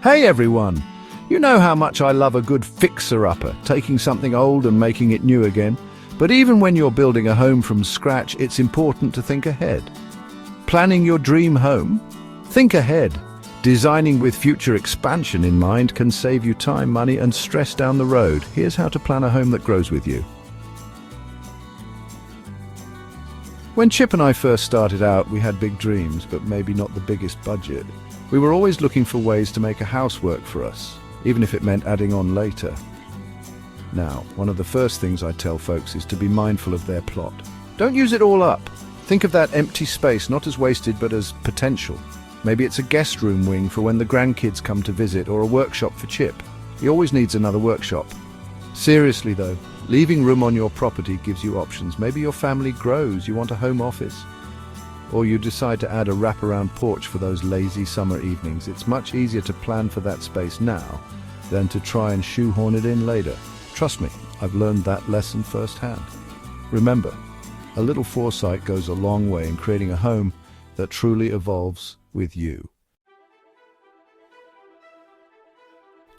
Hey everyone! You know how much I love a good fixer-upper, taking something old and making it new again. But even when you're building a home from scratch, it's important to think ahead. Planning your dream home? Think ahead. Designing with future expansion in mind can save you time, money, and stress down the road. Here's how to plan a home that grows with you. When Chip and I first started out, we had big dreams, but maybe not the biggest budget. We were always looking for ways to make a house work for us, even if it meant adding on later. Now, one of the first things I tell folks is to be mindful of their plot. Don't use it all up. Think of that empty space not as wasted but as potential. Maybe it's a guest room wing for when the grandkids come to visit, or a workshop for Chip. He always needs another workshop. Seriously though, leaving room on your property gives you options. Maybe your family grows, you want a home office. Or you decide to add a wraparound porch for those lazy summer evenings. It's much easier to plan for that space now than to try and shoehorn it in later. Trust me, I've learned that lesson firsthand. Remember, a little foresight goes a long way in creating a home that truly evolves with you.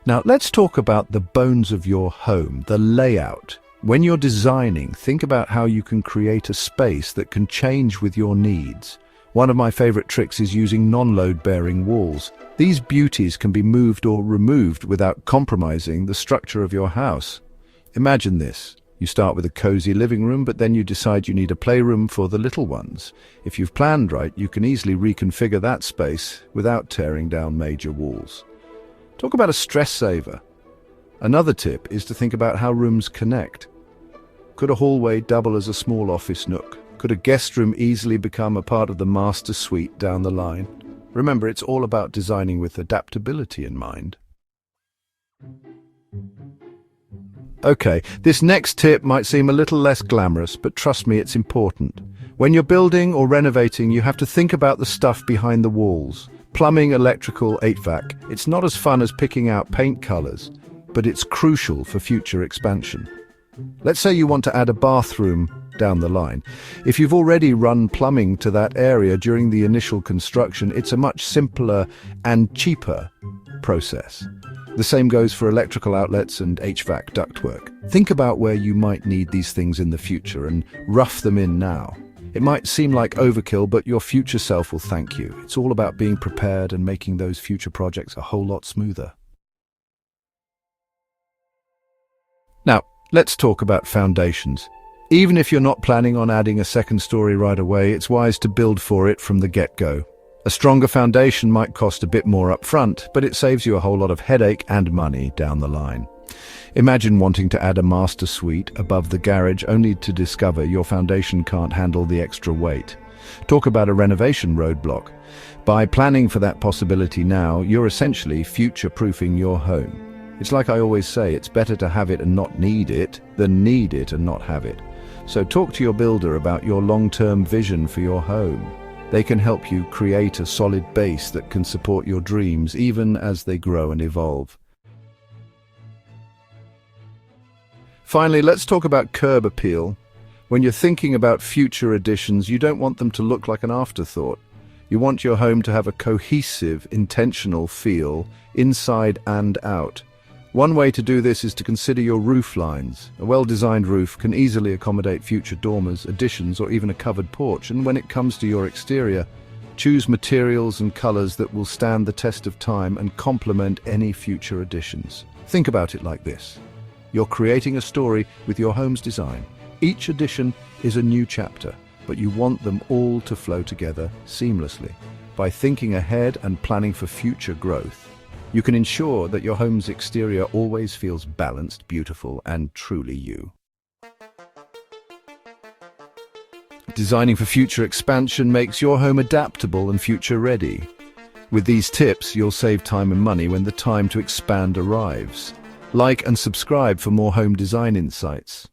Now let's talk about the bones of your home, the layout. When you're designing, think about how you can create a space that can change with your needs. One of my favorite tricks is using non-load-bearing walls. These beauties can be moved or removed without compromising the structure of your house. Imagine this. You start with a cozy living room, but then you decide you need a playroom for the little ones. If you've planned right, you can easily reconfigure that space without tearing down major walls. Talk about a stress saver. Another tip is to think about how rooms connect. Could a hallway double as a small office nook? Could a guest room easily become a part of the master suite down the line? Remember, it's all about designing with adaptability in mind. Okay, this next tip might seem a little less glamorous, but trust me, it's important. When you're building or renovating, you have to think about the stuff behind the walls. Plumbing, electrical, HVAC. It's not as fun as picking out paint colors, but it's crucial for future expansion. Let's say you want to add a bathroom down the line. If you've already run plumbing to that area during the initial construction, it's a much simpler and cheaper process. The same goes for electrical outlets and HVAC ductwork. Think about where you might need these things in the future and rough them in now. It might seem like overkill, but your future self will thank you. It's all about being prepared and making those future projects a whole lot smoother. Now, let's talk about foundations. Even if you're not planning on adding a second story right away, it's wise to build for it from the get-go. A stronger foundation might cost a bit more up front, but it saves you a whole lot of headache and money down the line. Imagine wanting to add a master suite above the garage only to discover your foundation can't handle the extra weight. Talk about a renovation roadblock. By planning for that possibility now, you're essentially future-proofing your home. It's like I always say, it's better to have it and not need it than need it and not have it. So talk to your builder about your long-term vision for your home. They can help you create a solid base that can support your dreams even as they grow and evolve. Finally, let's talk about curb appeal. When you're thinking about future additions, you don't want them to look like an afterthought. You want your home to have a cohesive, intentional feel inside and out. One way to do this is to consider your roof lines. A well-designed roof can easily accommodate future dormers, additions, or even a covered porch. And when it comes to your exterior, choose materials and colors that will stand the test of time and complement any future additions. Think about it like this. You're creating a story with your home's design. Each addition is a new chapter, but you want them all to flow together seamlessly. By thinking ahead and planning for future growth, you can ensure that your home's exterior always feels balanced, beautiful, and truly you. Designing for future expansion makes your home adaptable and future-ready. With these tips, you'll save time and money when the time to expand arrives. Like and subscribe for more home design insights.